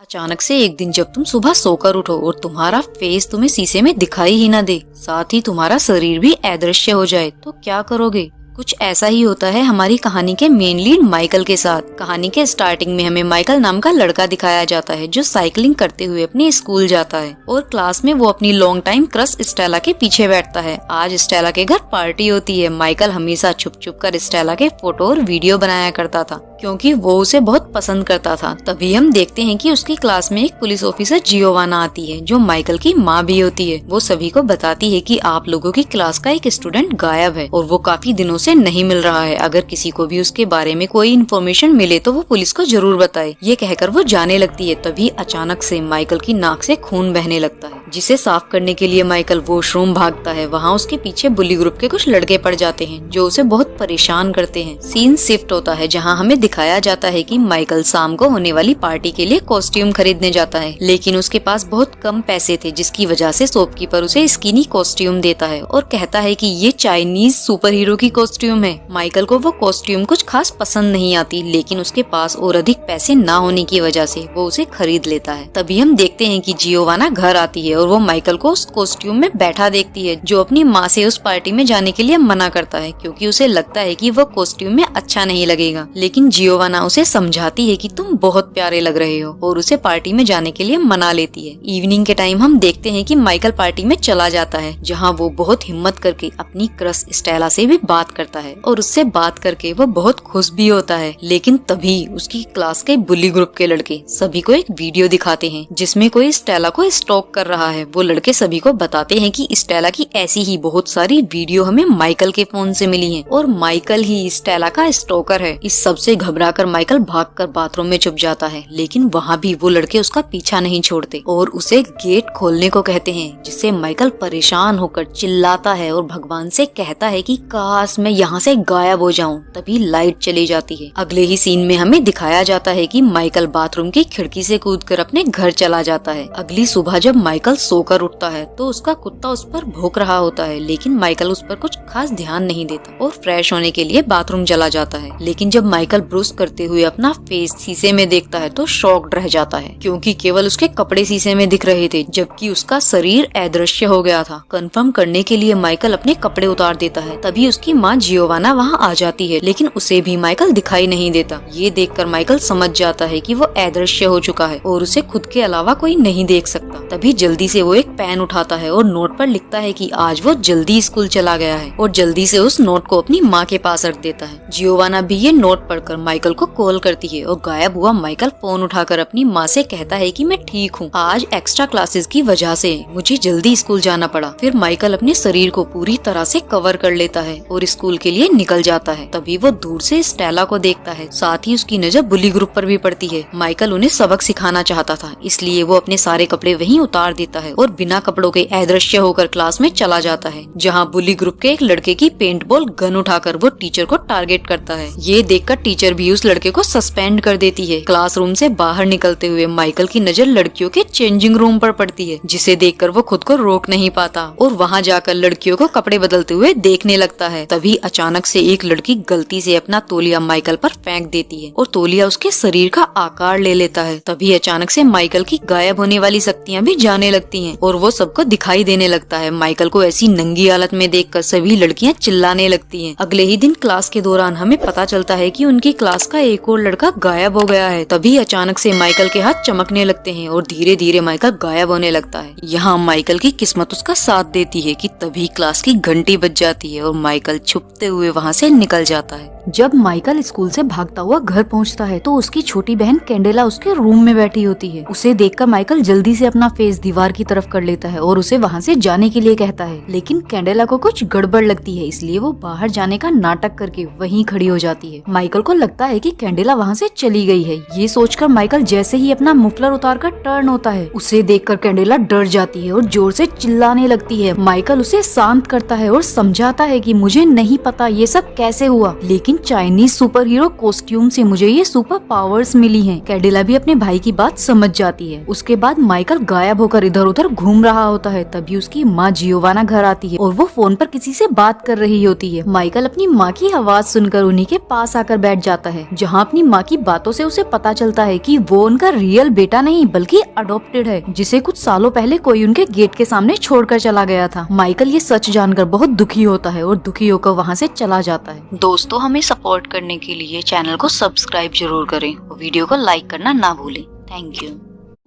अचानक से एक दिन जब तुम सुबह सोकर उठो और तुम्हारा फेस तुम्हें शीशे में दिखाई ही ना दे, साथ ही तुम्हारा शरीर भी अदृश्य हो जाए, तो क्या करोगे? कुछ ऐसा ही होता है हमारी कहानी के मेन लीड माइकल के साथ। कहानी के स्टार्टिंग में हमें माइकल नाम का लड़का दिखाया जाता है जो साइकिलिंग करते हुए अपने स्कूल जाता है और क्लास में वो अपनी लॉन्ग टाइम क्रश स्टेला के पीछे बैठता है। आज स्टेला के घर पार्टी होती है। माइकल हमेशा छुप छुप कर स्टेला के फोटो और वीडियो बनाया करता था क्योंकि वो उसे बहुत पसंद करता था। तभी हम देखते हैं कि उसकी क्लास में एक पुलिस ऑफिसर जियोवाना आती है जो माइकल की माँ भी होती है। वो सभी को बताती है कि आप लोगों की क्लास का एक स्टूडेंट गायब है और वो काफी दिनों से नहीं मिल रहा है। अगर किसी को भी उसके बारे में कोई इन्फॉर्मेशन मिले तो वो पुलिस को जरूर बताए। ये कहकर वो जाने लगती है। तभी अचानक से माइकल की नाक से खून बहने लगता है, जिसे साफ करने के लिए माइकल वॉशरूम भागता है। वहाँ उसके पीछे बुली ग्रुप के कुछ लड़के पड़ जाते हैं जो उसे बहुत परेशान करते हैं। सीन शिफ्ट होता है जहाँ हमें दिखाया जाता है कि माइकल शाम को होने वाली पार्टी के लिए कॉस्ट्यूम खरीदने जाता है, लेकिन उसके पास बहुत कम पैसे थे, जिसकी वजह से शॉपकीपर उसे स्किनी कॉस्ट्यूम देता है और कहता है कि ये चाइनीज सुपर हीरो की कॉस्ट्यूम है। माइकल को वो कॉस्ट्यूम कुछ खास पसंद नहीं आती, लेकिन उसके पास और अधिक पैसे ना होने की वजह से वो उसे खरीद लेता है। तभी हम देखते हैं कि जियोवाना घर आती है और वो माइकल को उस कॉस्ट्यूम में बैठा देखती है, जो अपनी माँ से उस पार्टी में जाने के लिए मना करता है क्योंकि उसे लगता है कि वो कॉस्ट्यूम में अच्छा नहीं लगेगा। लेकिन जियोवाना उसे समझाती है कि तुम बहुत प्यारे लग रहे हो और उसे पार्टी में जाने के लिए मना लेती है। इवनिंग के टाइम हम देखते हैं कि माइकल पार्टी में चला जाता है, जहाँ वो बहुत हिम्मत करके अपनी क्रश स्टेला से भी बात करता है और उससे बात करके वो बहुत खुश भी होता है। लेकिन तभी उसकी क्लास के बुली ग्रुप के लड़के सभी को एक वीडियो दिखाते हैं जिसमें कोई स्टेला को स्टॉक कर रहा है। वो लड़के सभी को बताते हैं कि स्टेला की ऐसी ही बहुत सारी वीडियो हमें माइकल के फोन से मिली हैं और माइकल ही स्टेला का स्टॉकर है। इस सब से घबराकर माइकल भागकर बाथरूम में छुप जाता है, लेकिन वहाँ भी वो लड़के उसका पीछा नहीं छोड़ते और उसे गेट खोलने को कहते हैं, जिससे माइकल परेशान होकर चिल्लाता है और भगवान से कहता है कि काश मैं यहाँ से गायब हो जाऊं। तभी लाइट चली जाती है। अगले ही सीन में हमें दिखाया जाता है कि माइकल बाथरूम की खिड़की से कूदकर अपने घर चला जाता है। अगली सुबह जब माइकल सोकर उठता है तो उसका कुत्ता उस पर भौंक रहा होता है, लेकिन माइकल उस पर कुछ खास ध्यान नहीं देता और फ्रेश होने के लिए बाथरूम चला जाता है। लेकिन जब माइकल ब्रश करते हुए अपना फेस शीशे में देखता है तो शॉक्ड रह जाता है क्योंकि केवल उसके कपड़े शीशे में दिख रहे थे, जबकि उसका शरीर अदृश्य हो गया था। कंफर्म करने के लिए माइकल अपने कपड़े उतार देता है। तभी उसकी माँ जियोवाना वहाँ आ जाती है, लेकिन उसे भी माइकल दिखाई नहीं देता। ये देखकर माइकल समझ जाता है कि वो अदृश्य हो चुका है और उसे खुद के अलावा कोई नहीं देख सकता। तभी जल्दी से वो एक पेन उठाता है और नोट पर लिखता है कि आज वो जल्दी स्कूल चला गया है और जल्दी से उस नोट को अपनी माँ के पास रख देता है। जियोवाना भी ये नोट पढ़कर माइकल को कॉल करती है और गायब हुआ माइकल फोन उठाकर अपनी माँ से कहता है कि मैं ठीक हूँ, आज एक्स्ट्रा क्लासेस की वजह से मुझे जल्दी स्कूल जाना पड़ा। फिर माइकल अपने शरीर को पूरी तरह से कवर कर लेता है और स्कूल के लिए निकल जाता है। तभी वो दूर से स्टेला को देखता है, साथ ही उसकी नजर बुली ग्रुप पर भी पड़ती है। माइकल उन्हें सबक सिखाना चाहता था, इसलिए वो अपने सारे कपड़े वहीं उतार देता है और बिना कपड़ों के अदृश्य होकर क्लास में चला जाता है, जहाँ बुली ग्रुप के एक लड़के की पेंट बॉल गन उठाकर वो टीचर को टारगेट करता है। ये देखकर टीचर भी उस लड़के को सस्पेंड कर देती है। क्लासरूम से बाहर निकलते हुए माइकल की नजर लड़कियों के चेंजिंग रूम पर पड़ती है, जिसे देखकर वो खुद को रोक नहीं पाता और वहाँ जाकर लड़कियों को कपड़े बदलते हुए देखने लगता है। तभी अचानक से एक लड़की गलती से अपना तौलिया माइकल पर फेंक देती है और तौलिया उसके शरीर का आकार ले लेता है। तभी अचानक से माइकल की गायब होने वाली शक्तियाँ भी जाने लगती हैं और वो सबको दिखाई देने लगता है। माइकल को ऐसी नंगी हालत में देखकर सभी लड़कियाँ चिल्लाने लगती हैं। अगले ही दिन क्लास के दौरान हमें पता चलता है कि उनकी क्लास का एक और लड़का गायब हो गया है। तभी अचानक से माइकल के हाथ चमकने लगते हैं और धीरे धीरे माइकल गायब होने लगता है। यहाँ माइकल की किस्मत उसका साथ देती है कि तभी क्लास की घंटी बज जाती है और माइकल छुपते हुए वहाँ से निकल जाता है। जब माइकल स्कूल से भागता हुआ घर पहुंचता है तो उसकी छोटी बहन कैंडेला उसके रूम में बैठी होती है। उसे देखकर माइकल जल्दी से अपना फेस दीवार की तरफ कर लेता है और उसे वहां से जाने के लिए कहता है, लेकिन कैंडेला को कुछ गड़बड़ लगती है, इसलिए वो बाहर जाने का नाटक करके वहीं खड़ी हो जाती है। माइकल को लगता है कि कैंडेला वहां से चली गई है। ये सोचकर माइकल जैसे ही अपना मुफलर उतारकर टर्न होता है, उसे देखकर कैंडेला डर जाती है और जोर से चिल्लाने लगती है। माइकल उसे शांत करता है और समझाता है कि मुझे नहीं पता ये सब कैसे हुआ, लेकिन लेकिन चाइनीज सुपर हीरो कॉस्ट्यूम से मुझे ये सुपर पावर्स मिली हैं। कैडिला भी अपने भाई की बात समझ जाती है। उसके बाद माइकल गायब होकर इधर उधर घूम रहा होता है। तभी उसकी माँ जियोवाना घर आती है और वो फोन पर किसी से बात कर रही होती है। माइकल अपनी माँ की आवाज सुनकर उन्हीं के पास आकर बैठ जाता है, जहाँ अपनी माँ की बातों से उसे पता चलता है कि वो उनका रियल बेटा नहीं बल्कि अडॉप्टेड है, जिसे कुछ सालों पहले कोई उनके गेट के सामने छोड़कर चला गया था। माइकल ये सच जानकर बहुत दुखी होता है और दुखी होकर वहाँ से चला जाता है। दोस्तों, हमें सपोर्ट करने के लिए चैनल को सब्सक्राइब जरूर करें और वीडियो को लाइक करना ना भूलें। Thank you.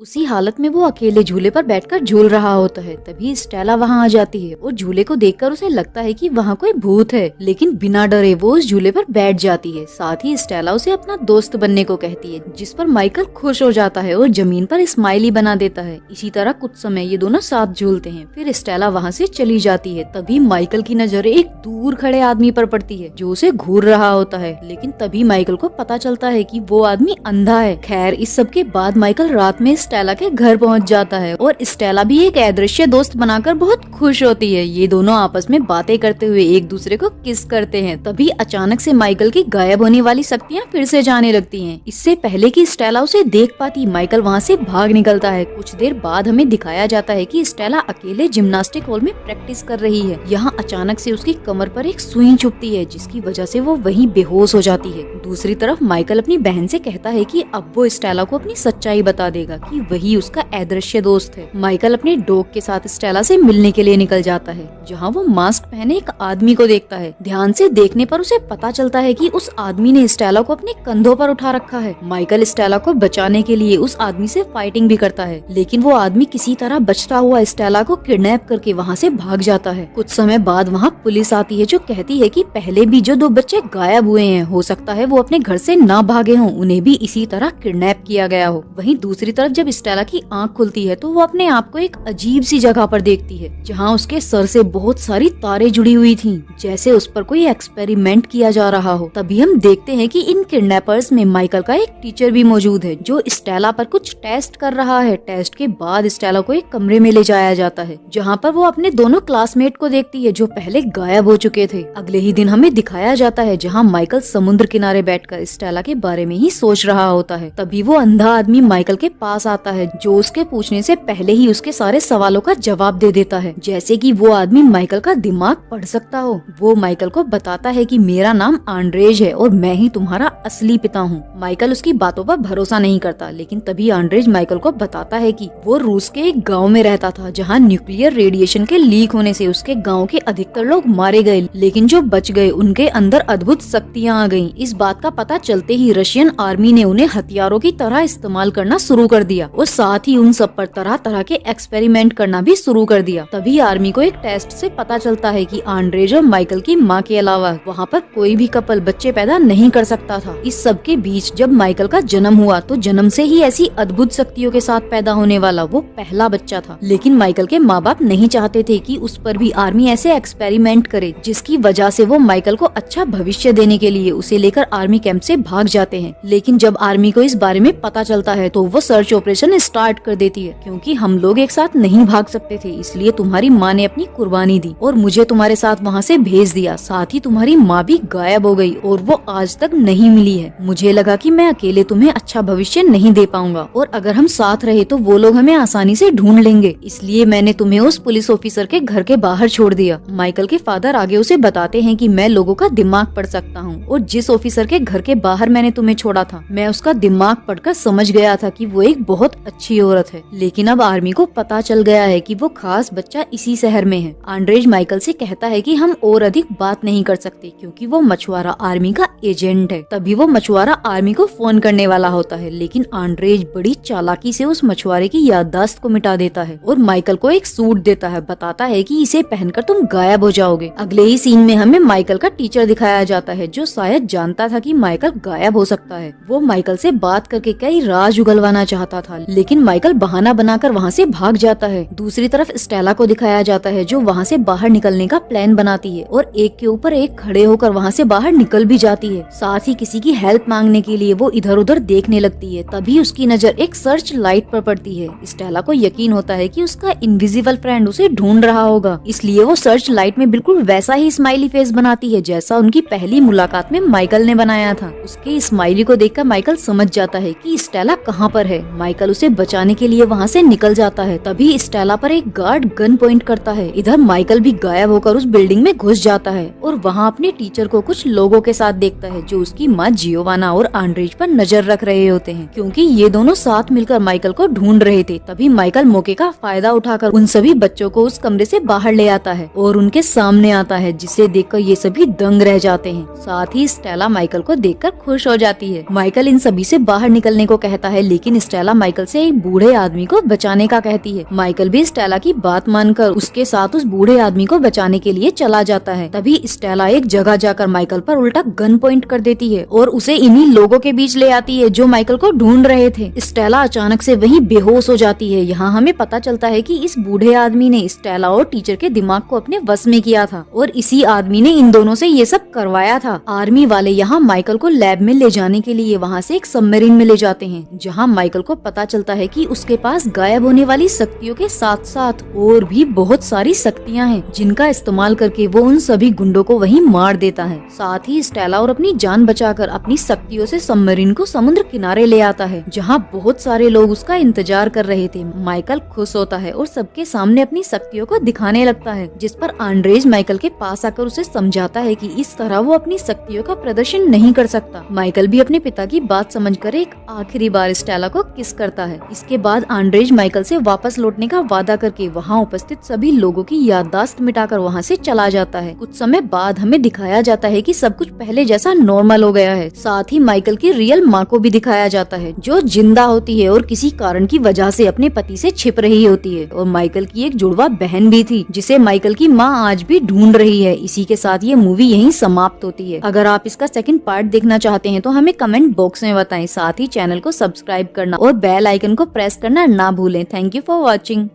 उसी हालत में वो अकेले झूले पर बैठकर झूल रहा होता है। तभी स्टेला वहाँ आ जाती है और झूले को देखकर उसे लगता है कि वहाँ कोई भूत है, लेकिन बिना डरे वो उस झूले पर बैठ जाती है। साथ ही स्टेला उसे अपना दोस्त बनने को कहती है, जिस पर माइकल खुश हो जाता है और जमीन पर स्माइली बना देता है। इसी तरह कुछ समय ये दोनों साथ झूलते हैं। फिर स्टेला वहाँ से चली जाती है। तभी माइकल की नजर एक दूर खड़े आदमी पर पड़ती है जो उसे घूर रहा होता है, लेकिन तभी माइकल को पता चलता है कि वो आदमी अंधा है। खैर, इस सब के बाद माइकल रात में स्टेला के घर पहुंच जाता है और स्टेला भी एक अदृश्य दोस्त बनाकर बहुत खुश होती है। ये दोनों आपस में बातें करते हुए एक दूसरे को किस करते हैं। तभी अचानक से माइकल की गायब होने वाली शक्तियाँ फिर से जाने लगती हैं। इससे पहले कि स्टेला उसे देख पाती, माइकल वहाँ से भाग निकलता है। कुछ देर बाद हमें दिखाया जाता है कि स्टेला अकेले जिम्नास्टिक हॉल में प्रैक्टिस कर रही है। यहाँ अचानक से उसकी कमर पर एक सुई चुभती है, जिसकी वजह से वो वहीं बेहोश हो जाती है। दूसरी तरफ माइकल अपनी बहन से कहता है कि अब वो स्टेला को अपनी सच्चाई बता देगा कि वही उसका अदृश्य दोस्त है। माइकल अपने डॉग के साथ स्टेला से मिलने के लिए निकल जाता है, जहाँ वो मास्क पहने एक आदमी को देखता है। ध्यान से देखने पर उसे पता चलता है कि उस आदमी ने स्टेला को अपने कंधों पर उठा रखा है। माइकल स्टेला को बचाने के लिए उस आदमी से फाइटिंग भी करता है, लेकिन वो आदमी किसी तरह बचता हुआ स्टेला को किडनैप करके वहाँ से भाग जाता है। कुछ समय बाद वहाँ पुलिस आती है, जो कहती है कि पहले भी जो 2 बच्चे गायब हुए हैं, हो सकता है वो अपने घर से ना भागे हों, उन्हें भी इसी तरह किडनैप किया गया हो। वहीं दूसरी तरफ जब स्टेला की आंख खुलती है तो वो अपने आप को एक अजीब सी जगह पर देखती है, जहाँ उसके सर से बहुत सारी तारें जुड़ी हुई थीं, जैसे उस पर कोई एक्सपेरिमेंट किया जा रहा हो। तभी हम देखते हैं कि इन किडनैपर्स में माइकल का एक टीचर भी मौजूद है, जो स्टेला पर कुछ टेस्ट कर रहा है। टेस्ट के बाद स्टेला को एक कमरे में ले जाया जाता है, जहाँ पर वो अपने दोनों क्लासमेट को देखती है जो पहले गायब हो चुके थे। अगले ही दिन हमें दिखाया जाता है, जहाँ माइकल समुद्र किनारे बैठकर स्टेला के बारे में ही सोच रहा होता है। तभी वो अंधा आदमी माइकल के पास आता है, जो उसके पूछने से पहले ही उसके सारे सवालों का जवाब दे देता है, जैसे कि वो आदमी माइकल का दिमाग पढ़ सकता हो। वो माइकल को बताता है कि मेरा नाम आंड्रेज है और मैं ही तुम्हारा असली पिता हूँ। माइकल उसकी बातों पर भरोसा नहीं करता, लेकिन तभी आंड्रेज माइकल को बताता है कि वो रूस के एक गाँव में रहता था, जहाँ न्यूक्लियर रेडिएशन के लीक होने से उसके गाँव के अधिकतर लोग मारे गए, लेकिन जो बच गए उनके अंदर अद्भुत शक्तियाँ आ गयी। इस बात का पता चलते ही रशियन आर्मी ने उन्हें हथियारों की तरह इस्तेमाल करना शुरू कर दिया और साथ ही उन सब पर तरह तरह के एक्सपेरिमेंट करना भी शुरू कर दिया। तभी आर्मी को एक टेस्ट से पता चलता है कि आंड्रेज और माइकल की माँ के अलावा वहाँ पर कोई भी कपल बच्चे पैदा नहीं कर सकता था। इस सब के बीच जब माइकल का जन्म हुआ तो जन्म से ही ऐसी अद्भुत शक्तियों के साथ पैदा होने वाला वो पहला बच्चा था, लेकिन माइकल के माँ बाप नहीं चाहते थे कि उस पर भी आर्मी ऐसे एक्सपेरिमेंट करे, जिसकी वजह से वो माइकल को अच्छा भविष्य देने के लिए उसे लेकर आर्मी कैंप से भाग जाते हैं। लेकिन जब आर्मी को इस बारे में पता चलता है तो वो सर्च ऑपरेशन स्टार्ट कर देती है, क्योंकि हम लोग एक साथ नहीं भाग सकते थे, इसलिए तुम्हारी माँ ने अपनी कुर्बानी दी और मुझे तुम्हारे साथ वहाँ से भेज दिया। साथ ही तुम्हारी माँ भी गायब हो गई और वो आज तक नहीं मिली है। मुझे लगा कि मैं अकेले तुम्हें अच्छा भविष्य नहीं दे पाऊंगा और अगर हम साथ रहे तो वो लोग हमें आसानी से ढूंढ लेंगे, इसलिए मैंने तुम्हें उस पुलिस ऑफिसर के घर के बाहर छोड़ दिया। माइकल के फादर आगे उसे बताते हैं कि मैं लोगों का दिमाग पढ़ सकता हूँ और जिस ऑफिसर के घर के बाहर मैंने तुम्हें छोड़ा था, मैं उसका दिमाग पढ़कर समझ गया था कि वो एक बहुत अच्छी औरत है। लेकिन अब आर्मी को पता चल गया है कि वो खास बच्चा इसी शहर में है। आंड्रेज माइकल से कहता है कि हम और अधिक बात नहीं कर सकते, क्योंकि वो मछुआरा आर्मी का एजेंट है। तभी वो मछुआरा आर्मी को फोन करने वाला होता है, लेकिन आंड्रेज बड़ी चालाकी से उस मछुआरे की याददाश्त को मिटा देता है और माइकल को एक सूट देता है, बताता है कि इसे पहनकर तुम गायब हो जाओगे। अगले ही सीन में हमें माइकल का टीचर दिखाया जाता है, जो शायद जानता था कि माइकल गायब हो सकता है। वो माइकल से बात करके कई राज उगलवाना चाहता था, लेकिन माइकल बहाना बनाकर वहाँ से भाग जाता है। दूसरी तरफ स्टेला को दिखाया जाता है जो वहाँ से बाहर निकलने का प्लान बनाती है और एक के ऊपर एक खड़े होकर वहाँ से बाहर निकल भी जाती है। साथ ही किसी की हेल्प मांगने के लिए वो इधर उधर देखने लगती है। तभी उसकी नजर एक सर्च लाइट पर पड़ती है। स्टेला को यकीन होता है कि उसका इनविजिबल फ्रेंड उसे ढूंढ रहा होगा, इसलिए वो सर्च लाइट में बिल्कुल वैसा ही स्माइली फेस बनाती है जैसा उनकी पहली मुलाकात में माइकल ने बनाया था। उसके स्माइली को देखकर माइकल समझ जाता है कि स्टेला कहाँ पर है। माइकल उसे बचाने के लिए वहाँ से निकल जाता है। तभी स्टेला पर एक गार्ड गन पॉइंट करता है। इधर माइकल भी गायब होकर उस बिल्डिंग में घुस जाता है और वहाँ अपने टीचर को कुछ लोगों के साथ देखता है जो उसकी माँ जियोवाना और आंड्रेज पर नजर रख रहे होते हैं, क्योंकि ये दोनों साथ मिलकर माइकल को ढूंढ रहे थे। तभी माइकल मौके का फायदा उठाकर उन सभी बच्चों को उस कमरे से बाहर ले आता है और उनके सामने आता है, जिसे देखकर ये सभी दंग रह जाते हैं। साथ ही स्टेला माइकल को देखकर खुश हो जाती है। माइकल इन सभी से बाहर निकलने को कहता है, लेकिन स्टेला माइकल से एक बूढ़े आदमी को बचाने का कहती है। माइकल भी स्टेला की बात मानकर उसके साथ उस बूढ़े आदमी को बचाने के लिए चला जाता है। तभी स्टेला एक जगह जाकर माइकल पर उल्टा गन पॉइंट कर देती है और उसे इन्हीं लोगों के बीच ले आती है जो माइकल को ढूंढ रहे थे। स्टेला अचानक से वहीं बेहोश हो जाती है। यहाँ हमें पता चलता है कि इस बूढ़े आदमी ने स्टेला और टीचर के दिमाग को अपने वश में किया था और इसी आदमी ने इन दोनों से ये सब करवाया था। आर्मी वाले यहाँ माइकल को लैब में ले जाने के लिए वहाँ से एक सबमरीन में ले जाते हैं, जहाँ माइकल को पता चलता है कि उसके पास गायब होने वाली शक्तियों के साथ साथ और भी बहुत सारी शक्तियाँ हैं, जिनका इस्तेमाल करके वो उन सभी गुंडों को वहीं मार देता है। साथ ही स्टेला और अपनी जान बचाकर अपनी शक्तियों से सबमरीन को समुद्र किनारे ले आता है, जहाँ बहुत सारे लोग उसका इंतजार कर रहे थे। माइकल खुश होता है और सबके सामने अपनी शक्तियों को दिखाने लगता है, जिस पर आंड्रेज माइकल के पास आकर उसे समझाता है कि इस तरह वो अपनी शक्तियों का प्रदर्शन नहीं कर सकता। माइकल भी अपने पिता की बात समझकर एक आखिरी बार स्टेला को किस करता है। इसके बाद आंड्रेज माइकल से वापस लौटने का वादा करके वहाँ उपस्थित सभी लोगों की याददाश्त मिटाकर वहाँ से चला जाता है। कुछ समय बाद हमें दिखाया जाता है कि सब कुछ पहले जैसा नॉर्मल हो गया है। साथ ही माइकल की रियल माँ को भी दिखाया जाता है, जो जिंदा होती है और किसी कारण की वजह से अपने पति से छिप रही होती है। और माइकल की एक जुड़वा बहन भी थी, जिसे माइकल की माँ आज भी ढूंढ रही है। इसी के साथ ये मूवी यहीं समाप्त होती है। अगर आप इसका सेकंड पार्ट देखना चाहते हैं तो हमें कमेंट बॉक्स में बताएं। साथ ही चैनल को सब्सक्राइब करना और बेल आइकन को प्रेस करना ना भूलें। Thank you for watching.